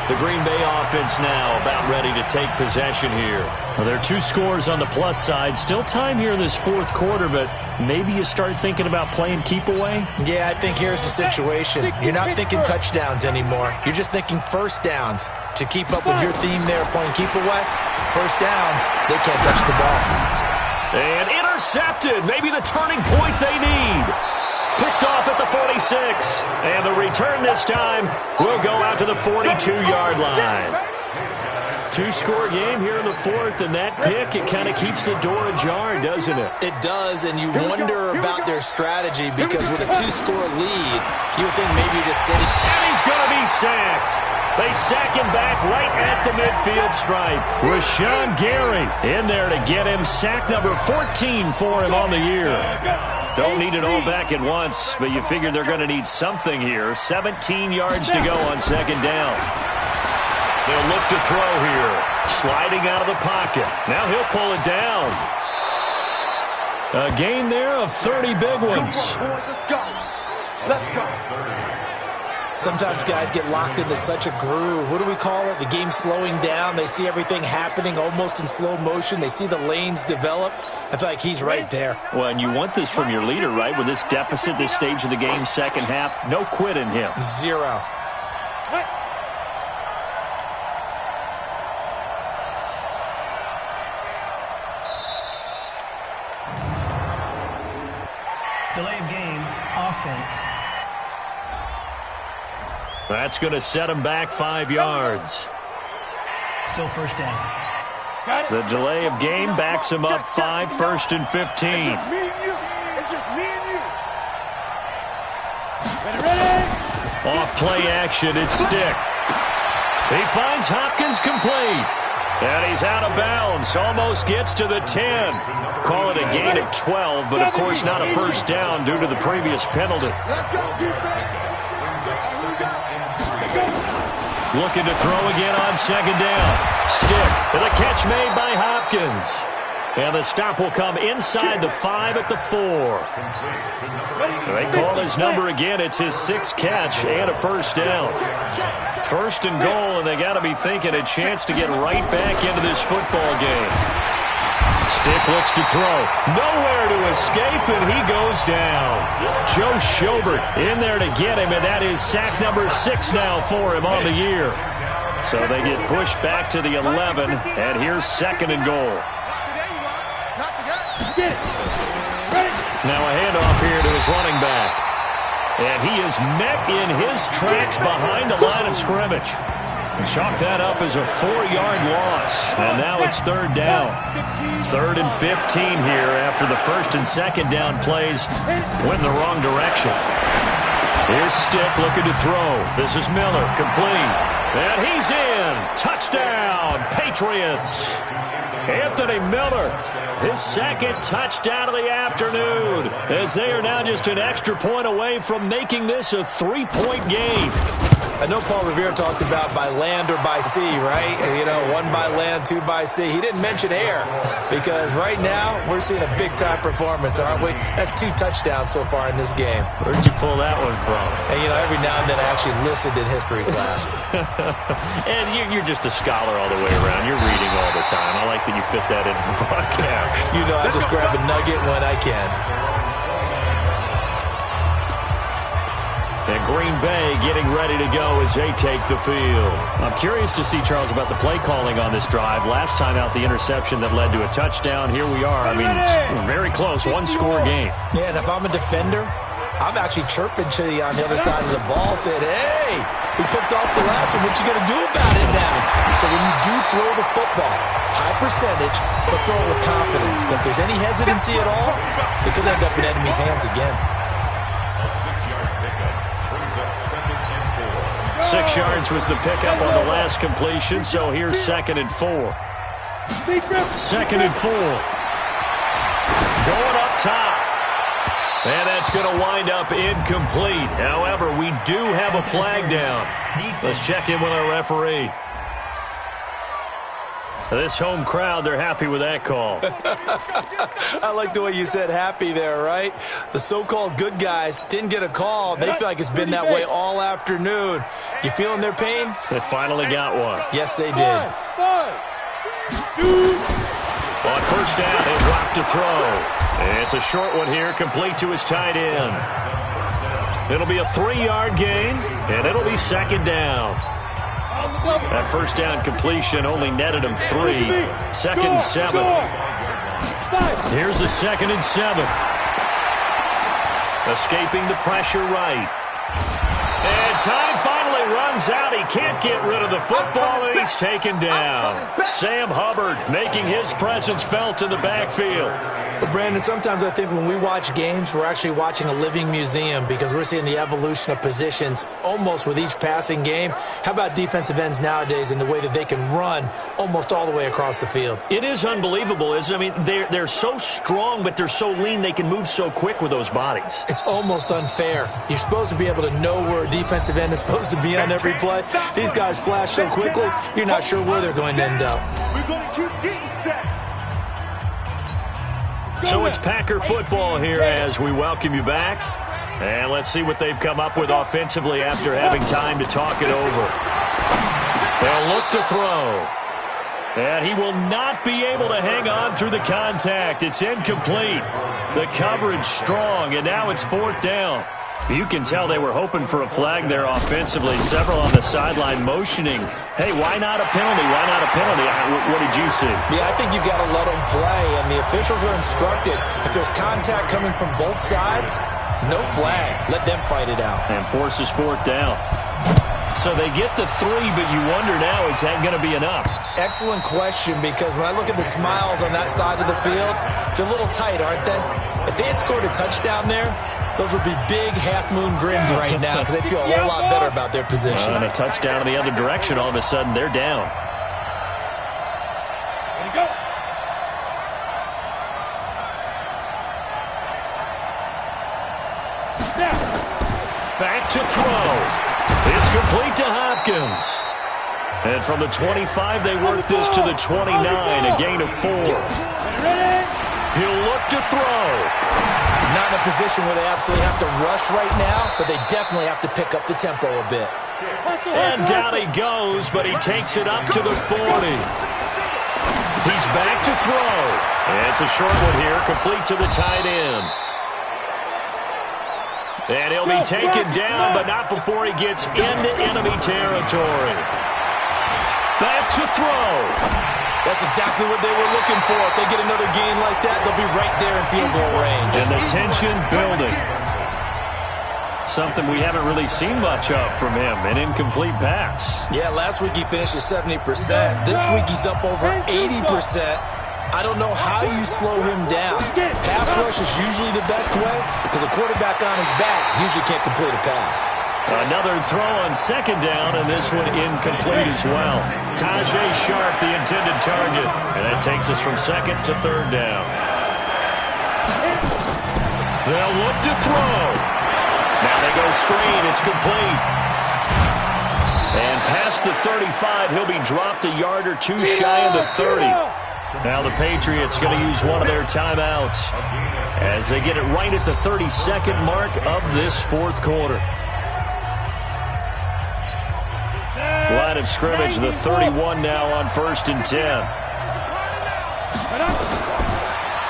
The Green Bay offense now about ready to take possession here. Well, there are 2 scores on the plus side. Still time here in this 4th quarter, but maybe you start thinking about playing keep away? Yeah, I think here's the situation. You're not thinking touchdowns anymore. You're just thinking 1st downs. To keep up with your theme there, playing keep away, 1st downs, they can't touch the ball. And intercepted. Maybe the turning point they need. Picked off at the 46. And the return this time will go out to the 42-yard line. 2-score game here in the 4th, and that pick, it kind of keeps the door ajar, doesn't it? It does, and you wonder about their strategy because with a 2-score lead, you would think maybe you're just sitting. And he's going to be sacked. They sack him back right at the midfield stripe. Rashawn Gary in there to get him sack number 14 for him on the year. Don't need it all back at once, but you figure they're going to need something here. 17 yards to go on 2nd down. They'll look to throw here. Sliding out of the pocket. Now he'll pull it down. A gain there of 30 big ones. Come on, boys, let's go. Let's go. Sometimes guys get locked into such a groove. What do we call it? The game's slowing down. They see everything happening almost in slow motion. They see the lanes develop. I feel like he's right there. Well, and you want this from your leader, right? With this deficit, this stage of the game, 2nd half, no quit in him. 0. Delay of game, offense. That's going to set him back 5 yards. Still 1st down. The delay of game backs him up 5, 1st and 15. It's just me and you. It's just me and you. Ready? Off play action, it's Stick. He finds Hopkins complete. And he's out of bounds. Almost gets to the 10. Call it a gain of 12, but of course not a 1st down due to the previous penalty. Let's go, defense. Here we go. Looking to throw again on 2nd down. Stick with a catch made by Hopkins. And the stop will come inside the 5 at the 4. They call his number again. It's his 6th catch and a 1st down. 1st and goal, and they got to be thinking a chance to get right back into this football game. Stick looks to throw. Nowhere to escape, and he goes down. Joe Schobert in there to get him, and that is sack number 6 now for him on the year. So they get pushed back to the 11, and here's 2nd and goal. Now a handoff here to his running back. And he is met in his tracks behind the line of scrimmage. Chalk that up as a 4-yard loss. And now it's 3rd down. 3rd and 15 here after the 1st and 2nd down plays went in the wrong direction. Here's Stick looking to throw. This is Miller, complete. And he's in. Touchdown, Patriots. Anthony Miller, his 2nd touchdown of the afternoon, as they are now just an extra point away from making this a 3-point game. I know Paul Revere talked about by land or by sea, right? You know, 1 by land, 2 by sea. He didn't mention air because right now we're seeing a big-time performance, aren't we? That's 2 touchdowns so far in this game. Where'd you pull that one from? And, you know, every now and then I actually listened in history class. And you're just a scholar all the way around. You're reading all the time. I like that you fit that in the broadcast. You know, I just grab a nugget when I can. And Green Bay getting ready to go as they take the field. I'm curious to see, Charles, about the play calling on this drive. Last time out, the interception that led to a touchdown. Here we are. I mean, it's very close. 1-score game. Yeah, and if I'm a defender, I'm actually chirping to you on the other side of the ball, saying, hey, we picked off the last one. What you going to do about it now? So when you do throw the football, high percentage, but throw it with confidence. Because if there's any hesitancy at all, it could end up in enemy's hands again. 6 yards was the pickup on the last completion, so here's 2nd and 4. 2nd and 4. Going up top. And that's going to wind up incomplete. However, we do have a flag down. Let's check in with our referee. This home crowd, they're happy with that call. I like the way you said happy there, right? The so-called good guys didn't get a call. They feel like it's been that way all afternoon. You feeling their pain? They finally got one. Yes, they did. 5, 2. On first down, he'll drop to throw. And it's a short one here, complete to his tight end. It'll be a 3-yard gain, and it'll be 2nd down. That first down completion only netted him 3. 2nd and 7. Here's the 2nd and 7. Escaping the pressure right. And time finally runs out. He can't get rid of the football, and he's taken down. Sam Hubbard making his presence felt in the backfield. But Brandon, sometimes I think when we watch games, we're actually watching a living museum because we're seeing the evolution of positions almost with each passing game. How about defensive ends nowadays and the way that they can run almost all the way across the field? It is unbelievable, isn't it? I mean, they're so strong, but they're so lean they can move so quick with those bodies. It's almost unfair. You're supposed to be able to know where a defensive end is supposed to be on every play. These guys flash so quickly, you're not sure where they're going to end up. We're going to keep getting sacks. So it's Packer football here as we welcome you back. And let's see what they've come up with offensively after having time to talk it over. They'll look to throw. And he will not be able to hang on through the contact. It's incomplete. The coverage strong, and now it's 4th down. You can tell they were hoping for a flag there offensively. Several on the sideline motioning. Hey, why not a penalty? Why not a penalty? What did you see? Yeah, I think you've got to let them play, and the officials are instructed. If there's contact coming from both sides, no flag. Let them fight it out. And forces 4th down. So they get the 3, but you wonder now, is that going to be enough? Excellent question, because when I look at the smiles on that side of the field, they're a little tight, aren't they? If they had scored a touchdown there, those would be big half-moon grins right now because they feel a whole lot better about their position. And a touchdown in the other direction, all of a sudden they're down. Ready, go. Now. Back to throw. It's complete to Hopkins. And from the 25, they work this to the 29, a gain of 4. Ready? He'll look to throw. Not in a position where they absolutely have to rush right now, but they definitely have to pick up the tempo a bit. And down he goes, but he takes it up to the 40. He's back to throw. And it's a short one here, complete to the tight end. And he'll be taken down, but not before he gets into enemy territory. Back to throw. That's exactly what they were looking for. If they get another gain like that, they'll be right there in field goal range. And the tension building. Something we haven't really seen much of from him, an incomplete pass. Yeah, last week he finished at 70%. This week he's up over 80%. I don't know how you slow him down. Pass rush is usually the best way because a quarterback on his back usually can't complete a pass. Another throw on 2nd down, and this one incomplete as well. Tajay Sharp, the intended target. And that takes us from 2nd to 3rd down. They'll look to throw. Now they go screen. It's complete. And past the 35, he'll be dropped a yard or two shy of the 30. Now the Patriots going to use one of their timeouts as they get it right at the 32nd mark of this fourth quarter. Line of scrimmage, the 31 now on 1st and 10.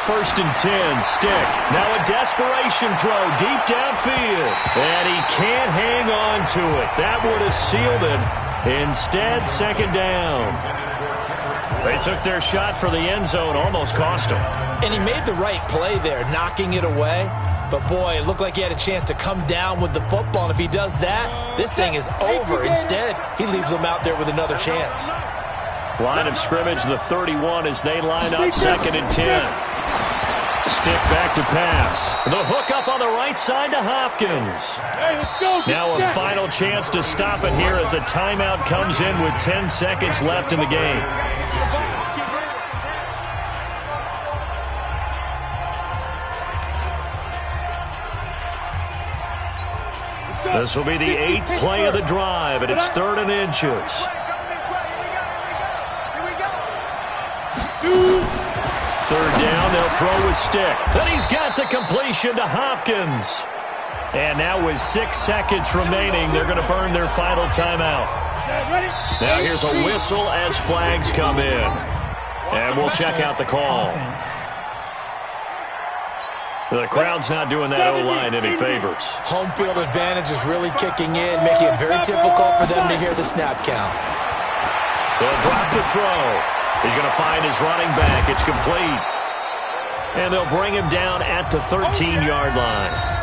1st and 10, Stick. Now a desperation throw deep downfield. And he can't hang on to it. That would have sealed it. Instead, 2nd down. They took their shot for the end zone, almost cost him. And he made the right play there, knocking it away. But, boy, it looked like he had a chance to come down with the football. And if he does that, this thing is over. Instead, he leaves them out there with another chance. Line of scrimmage, the 31 as they line up 2nd and 10. Stick back to pass. The hook up on the right side to Hopkins. Hey, let's go. Now a final chance to stop it here as a timeout comes in with 10 seconds left in the game. This will be the 8th play of the drive, and it's 3rd and inches. 3rd down, they'll throw with Stick. Then he's got the completion to Hopkins. And now with 6 seconds remaining, they're going to burn their final timeout. Now here's a whistle as flags come in. And we'll check out the call. The crowd's not doing that O-line any favors. Home field advantage is really kicking in, making it very difficult for them to hear the snap count. They'll drop the throw. He's going to find his running back. It's complete. And they'll bring him down at the 13-yard line.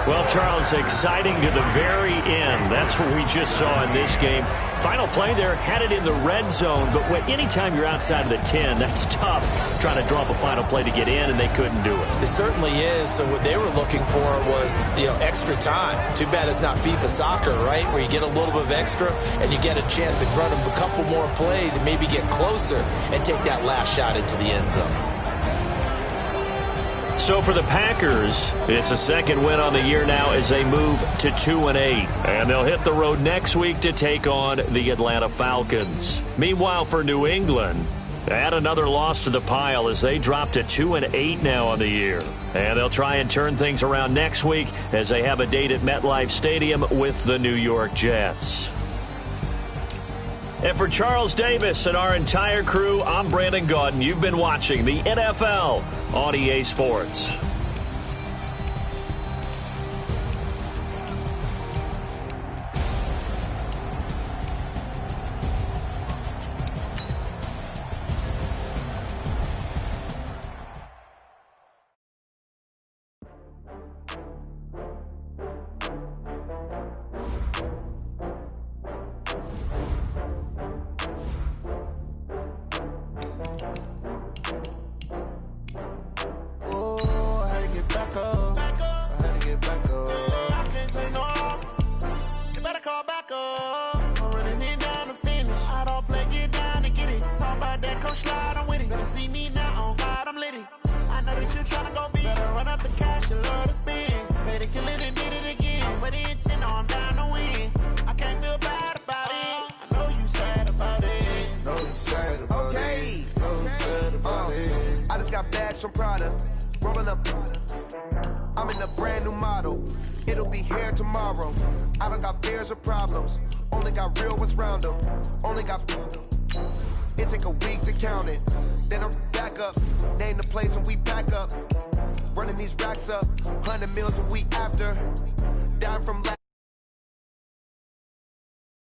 Well, Charles, exciting to the very end. That's what we just saw in this game. Final play there, had it in the red zone, but anytime you're outside of the 10, that's tough trying to draw up a final play to get in, and they couldn't do it. It certainly is. So what they were looking for was, extra time. Too bad it's not FIFA soccer, right, where you get a little bit of extra and you get a chance to run a couple more plays and maybe get closer and take that last shot into the end zone. So for the Packers, it's a 2nd win on the year now as they move to 2-8. And they'll hit the road next week to take on the Atlanta Falcons. Meanwhile, for New England, add another loss to the pile as they drop to 2-8 now on the year. And they'll try and turn things around next week as they have a date at MetLife Stadium with the New York Jets. And for Charles Davis and our entire crew, I'm Brandon Gaudin. You've been watching the NFL on EA Sports. Some Prada, rolling up. I'm in a brand new model. It'll be here tomorrow. I don't got fears or problems. Only got real ones round them. Only got. It take a week to count it. Then I'm back up. Name the place and we back up. Running these racks up. 100 meals a week after. Down from.